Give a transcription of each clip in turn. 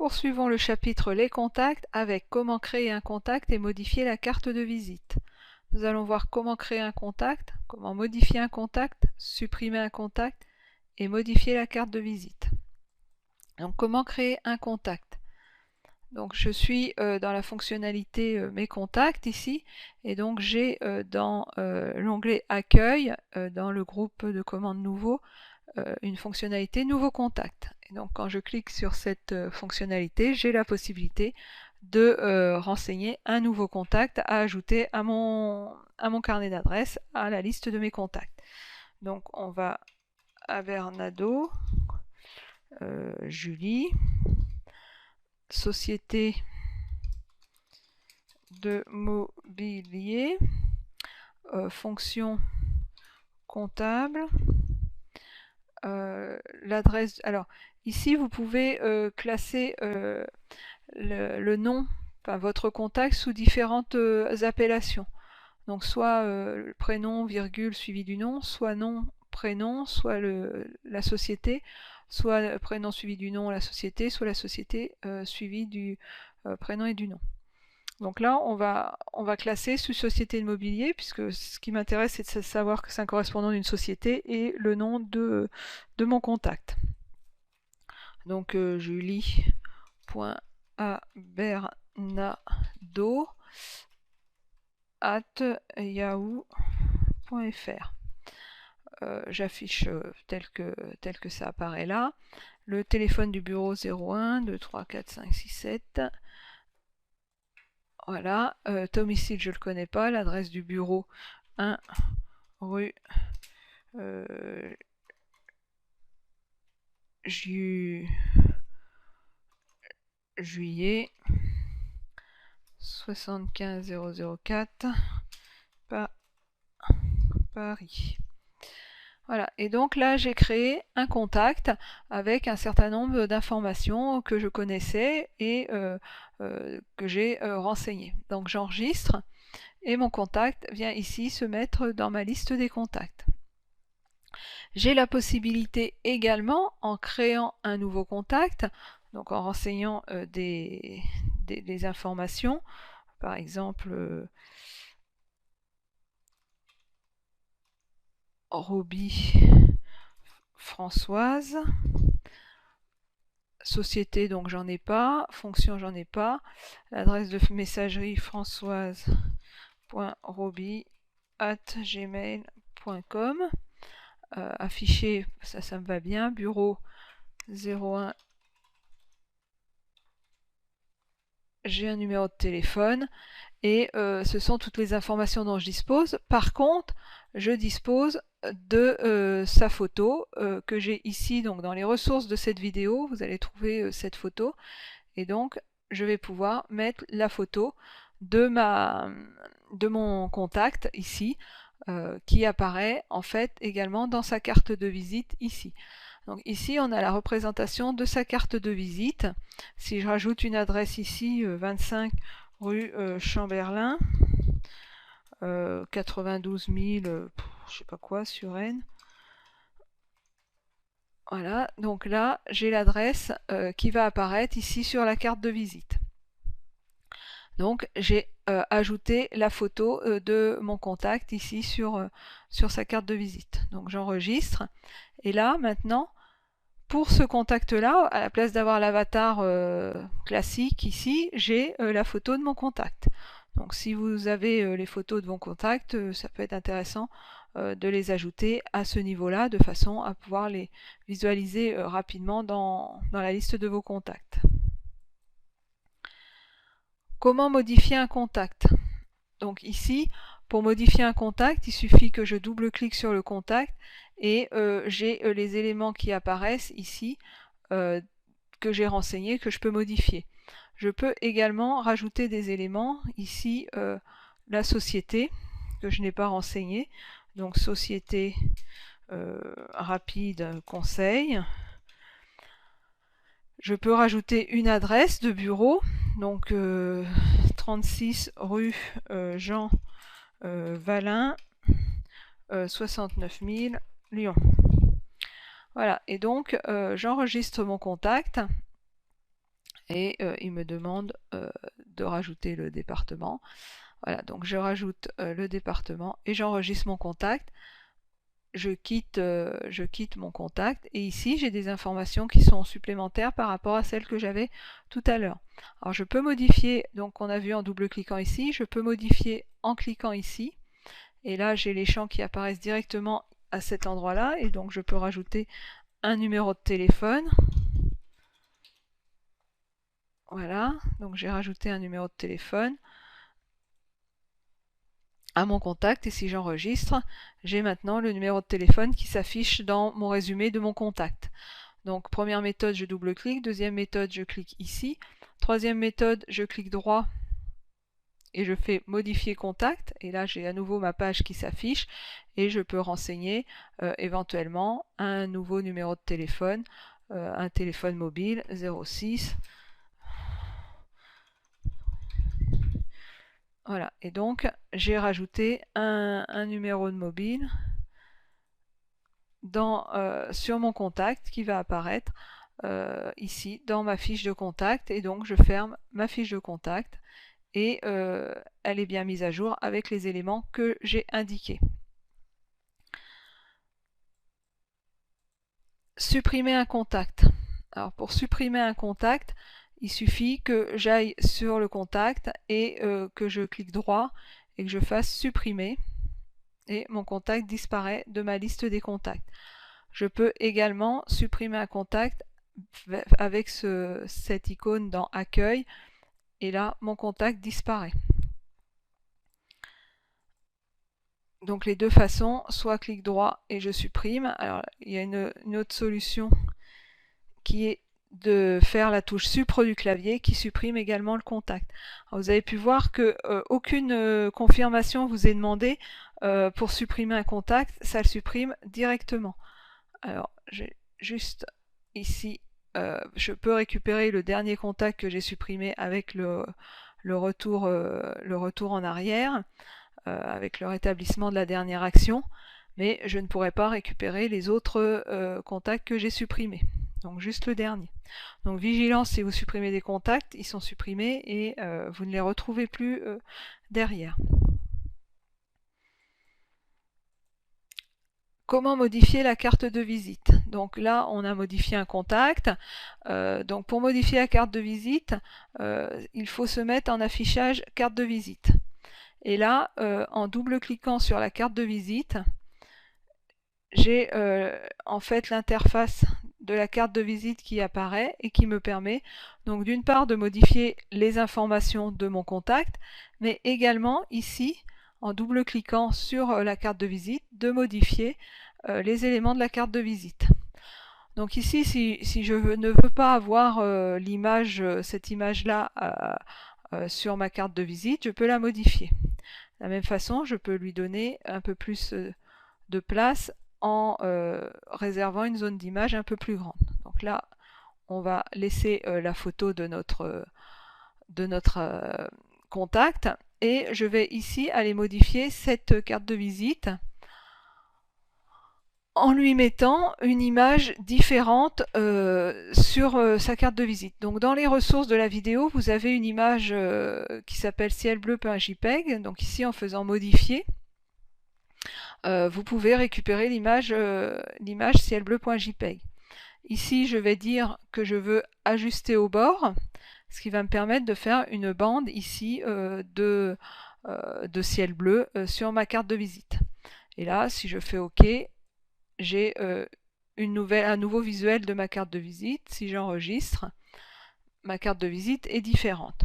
Poursuivons le chapitre Les contacts avec comment créer un contact et modifier la carte de visite. Nous allons voir comment créer un contact, comment modifier un contact, supprimer un contact et modifier la carte de visite. Donc comment créer un contact? Donc je suis dans la fonctionnalité mes contacts ici, et donc j'ai dans l'onglet accueil, dans le groupe de commandes nouveau, une fonctionnalité nouveau contact. Et donc quand je clique sur cette fonctionnalité, j'ai la possibilité de renseigner un nouveau contact à ajouter à mon carnet d'adresses, à la liste de mes contacts. Donc on va à Bernado, Julie, société de mobilier, fonction comptable, l'adresse. Alors ici vous pouvez classer le nom, enfin votre contact, sous différentes appellations. Donc soit prénom, virgule, suivi du nom, soit nom, prénom, soit la société, soit prénom suivi du nom, la société, soit la société suivie du prénom et du nom. Donc là, on va classer sous société de mobilier, puisque ce qui m'intéresse, c'est de savoir que c'est un correspondant d'une société et le nom de mon contact. Donc julie.abernado@yahoo.fr. J'affiche tel que ça apparaît là. Le téléphone du bureau 01 2 3 4 5 6 7. Voilà, domicile je le connais pas, l'adresse du bureau 1 rue Juillet 75 004 Paris. Voilà, et donc là j'ai créé un contact avec un certain nombre d'informations que je connaissais et que j'ai renseignées. Donc j'enregistre et mon contact vient ici se mettre dans ma liste des contacts. J'ai la possibilité également, en créant un nouveau contact, donc en renseignant des informations, par exemple Roby Françoise, société donc j'en ai pas, fonction j'en ai pas, l'adresse de messagerie françoise.roby@gmail.com, affiché, ça me va bien, bureau 01, j'ai un numéro de téléphone et ce sont toutes les informations dont je dispose. Par contre, je dispose de sa photo que j'ai ici, donc dans les ressources de cette vidéo, vous allez trouver cette photo, et donc je vais pouvoir mettre la photo de mon contact ici, qui apparaît en fait également dans sa carte de visite ici. Donc ici on a la représentation de sa carte de visite. Si je rajoute une adresse ici, 25 rue Chamberlain, 92 000, je sais pas quoi, sur N. Voilà, donc là j'ai l'adresse qui va apparaître ici sur la carte de visite. Donc j'ai ajouté la photo de mon contact ici sur sa carte de visite. Donc j'enregistre, et là maintenant, pour ce contact-là, à la place d'avoir l'avatar classique ici, j'ai la photo de mon contact. Donc si vous avez les photos de vos contacts, ça peut être intéressant de les ajouter à ce niveau-là, de façon à pouvoir les visualiser rapidement dans la liste de vos contacts. Comment modifier un contact? Donc ici, pour modifier un contact, il suffit que je double-clique sur le contact et j'ai les éléments qui apparaissent ici, que j'ai renseignés, que je peux modifier. Je peux également rajouter des éléments, ici la société, que je n'ai pas renseignée, donc société rapide conseil. Je peux rajouter une adresse de bureau, donc 36 rue Jean Valin, 69 000 Lyon. Voilà, et donc j'enregistre mon contact, et il me demande de rajouter le département. Voilà, donc je rajoute le département et j'enregistre mon contact. Je quitte mon contact et ici j'ai des informations qui sont supplémentaires par rapport à celles que j'avais tout à l'heure. Alors je peux modifier, donc on a vu en double-cliquant ici, je peux modifier en cliquant ici et là j'ai les champs qui apparaissent directement à cet endroit-là et donc je peux rajouter un numéro de téléphone. Voilà, donc j'ai rajouté un numéro de téléphone à mon contact et si j'enregistre, j'ai maintenant le numéro de téléphone qui s'affiche dans mon résumé de mon contact. Donc première méthode, je double-clique, deuxième méthode, je clique ici, troisième méthode, je clique droit et je fais modifier contact et là j'ai à nouveau ma page qui s'affiche et je peux renseigner éventuellement un nouveau numéro de téléphone, un téléphone mobile 06. Voilà, et donc j'ai rajouté un numéro de mobile sur mon contact qui va apparaître ici dans ma fiche de contact et donc je ferme ma fiche de contact et elle est bien mise à jour avec les éléments que j'ai indiqués. Supprimer un contact. Alors pour supprimer un contact, il suffit que j'aille sur le contact et que je clique droit et que je fasse supprimer et mon contact disparaît de ma liste des contacts. Je peux également supprimer un contact avec cette icône dans Accueil et là mon contact disparaît. Donc les deux façons, soit clic droit et je supprime. Alors il y a une autre solution qui est de faire la touche Supre du clavier qui supprime également le contact. Alors, vous avez pu voir que aucune confirmation vous est demandée pour supprimer un contact, ça le supprime directement. Alors j'ai juste ici, je peux récupérer le dernier contact que j'ai supprimé avec le retour en arrière, avec le rétablissement de la dernière action, mais je ne pourrai pas récupérer les autres contacts que j'ai supprimés. Donc juste le dernier. Donc vigilance, si vous supprimez des contacts, ils sont supprimés et vous ne les retrouvez plus derrière. Comment modifier la carte de visite? Donc là, on a modifié un contact. Donc pour modifier la carte de visite, il faut se mettre en affichage carte de visite. Et là, en double-cliquant sur la carte de visite, j'ai en fait l'interface de la carte de visite qui apparaît et qui me permet donc d'une part de modifier les informations de mon contact, mais également ici, en double-cliquant sur la carte de visite, de modifier les éléments de la carte de visite. Donc ici, si je ne veux pas avoir cette image-là sur ma carte de visite, je peux la modifier. De la même façon, je peux lui donner un peu plus de place en réservant une zone d'image un peu plus grande. Donc là, on va laisser la photo de notre contact et je vais ici aller modifier cette carte de visite en lui mettant une image différente sur sa carte de visite. Donc dans les ressources de la vidéo, vous avez une image qui s'appelle cielbleu.jpg. Donc ici, en faisant modifier, vous pouvez récupérer l'image cielbleu.jpg. Ici, je vais dire que je veux ajuster au bord, ce qui va me permettre de faire une bande ici de ciel bleu sur ma carte de visite. Et là, si je fais OK, j'ai un nouveau visuel de ma carte de visite. Si j'enregistre, ma carte de visite est différente.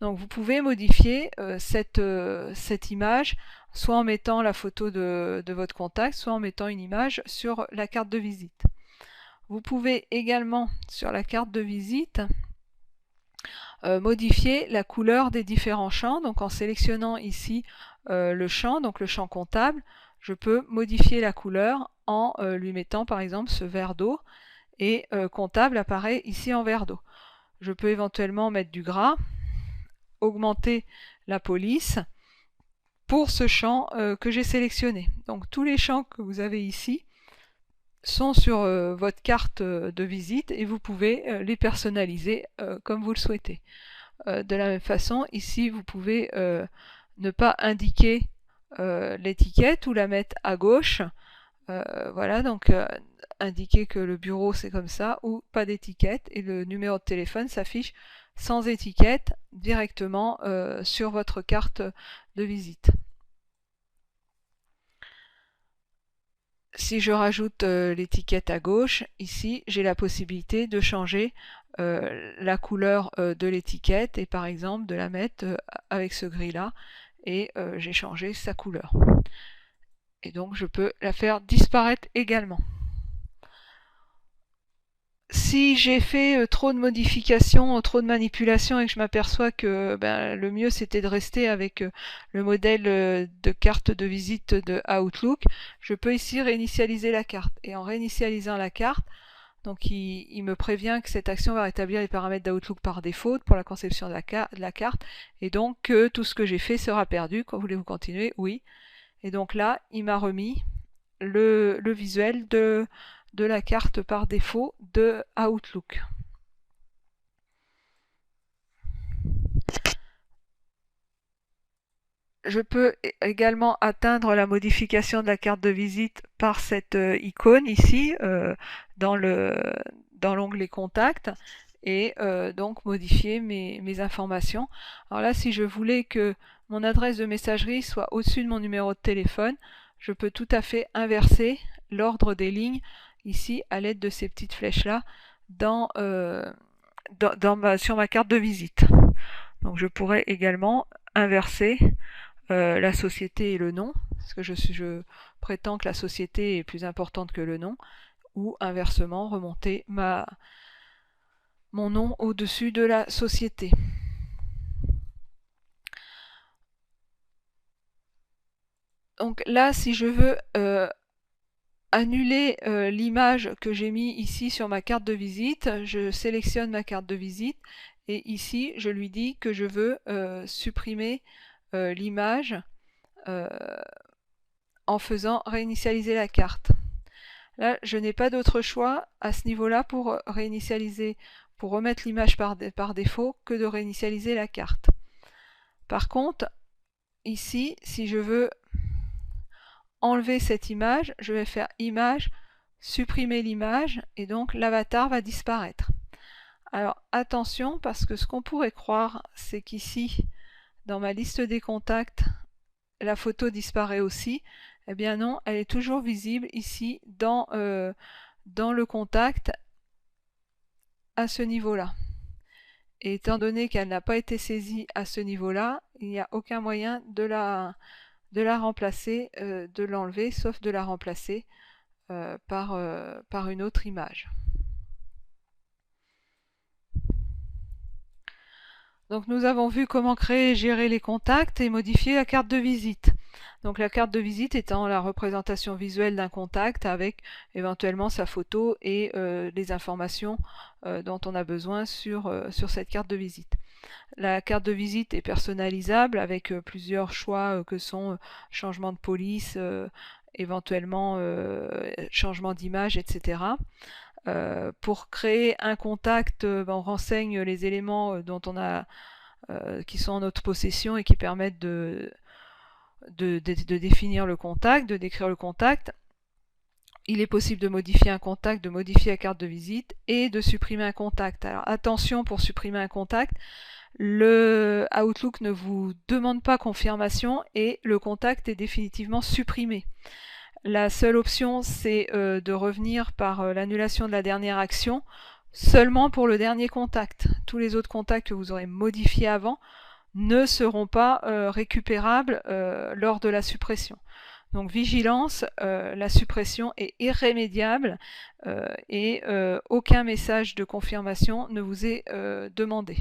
Donc vous pouvez modifier cette image, soit en mettant la photo de votre contact, soit en mettant une image sur la carte de visite. Vous pouvez également, sur la carte de visite, modifier la couleur des différents champs. Donc en sélectionnant ici le champ, donc le champ comptable, je peux modifier la couleur en lui mettant par exemple ce vert d'eau et comptable apparaît ici en vert d'eau. Je peux éventuellement mettre du gras, augmenter la police pour ce champ que j'ai sélectionné. Donc tous les champs que vous avez ici sont sur votre carte de visite et vous pouvez les personnaliser comme vous le souhaitez. De la même façon, ici vous pouvez ne pas indiquer l'étiquette ou la mettre à gauche. Voilà, donc indiquer que le bureau c'est comme ça ou pas d'étiquette et le numéro de téléphone s'affiche sans étiquette directement sur votre carte de visite. Si je rajoute l'étiquette à gauche, ici j'ai la possibilité de changer la couleur de l'étiquette et par exemple de la mettre avec ce gris là et j'ai changé sa couleur. Et donc je peux la faire disparaître également. Si j'ai fait trop de modifications, trop de manipulations et que je m'aperçois que le mieux c'était de rester avec le modèle de carte de visite de Outlook, je peux ici réinitialiser la carte. Et en réinitialisant la carte, donc il me prévient que cette action va rétablir les paramètres d'Outlook par défaut pour la conception de la carte, et donc que tout ce que j'ai fait sera perdu. Quand voulez-vous continuer? Oui. Et donc là, il m'a remis le visuel de la carte par défaut de Outlook. Je peux également atteindre la modification de la carte de visite par cette icône ici dans l'onglet Contacts et donc modifier mes informations. Alors là, si je voulais que mon adresse de messagerie soit au-dessus de mon numéro de téléphone, je peux tout à fait inverser l'ordre des lignes ici à l'aide de ces petites flèches là sur ma carte de visite. Donc je pourrais également inverser la société et le nom, parce que je prétends que la société est plus importante que le nom, ou inversement remonter mon nom au-dessus de la société. Donc là, si je veux annuler l'image que j'ai mis ici sur ma carte de visite, je sélectionne ma carte de visite et ici je lui dis que je veux supprimer l'image en faisant réinitialiser la carte. Là, je n'ai pas d'autre choix à ce niveau-là pour réinitialiser, pour remettre l'image par défaut que de réinitialiser la carte. Par contre, ici, si je veux enlever cette image, je vais faire image, supprimer l'image et donc l'avatar va disparaître. Alors attention parce que ce qu'on pourrait croire, c'est qu'ici, dans ma liste des contacts, la photo disparaît aussi. Eh bien non, elle est toujours visible ici dans le contact à ce niveau-là. Et étant donné qu'elle n'a pas été saisie à ce niveau-là, il n'y a aucun moyen de la remplacer, de l'enlever, sauf de la remplacer par une autre image. Donc nous avons vu comment créer et gérer les contacts et modifier la carte de visite. Donc la carte de visite étant la représentation visuelle d'un contact avec éventuellement sa photo et les informations dont on a besoin sur cette carte de visite. La carte de visite est personnalisable avec plusieurs choix que sont changement de police, éventuellement changement d'image, etc. Pour créer un contact, on renseigne les éléments qui sont en notre possession et qui permettent de définir le contact, de décrire le contact. Il est possible de modifier un contact, de modifier la carte de visite et de supprimer un contact. Alors attention, pour supprimer un contact, le Outlook ne vous demande pas confirmation et le contact est définitivement supprimé. La seule option, c'est de revenir par l'annulation de la dernière action seulement pour le dernier contact. Tous les autres contacts que vous aurez modifiés avant ne seront pas récupérables lors de la suppression. Donc vigilance, la suppression est irrémédiable et aucun message de confirmation ne vous est demandé.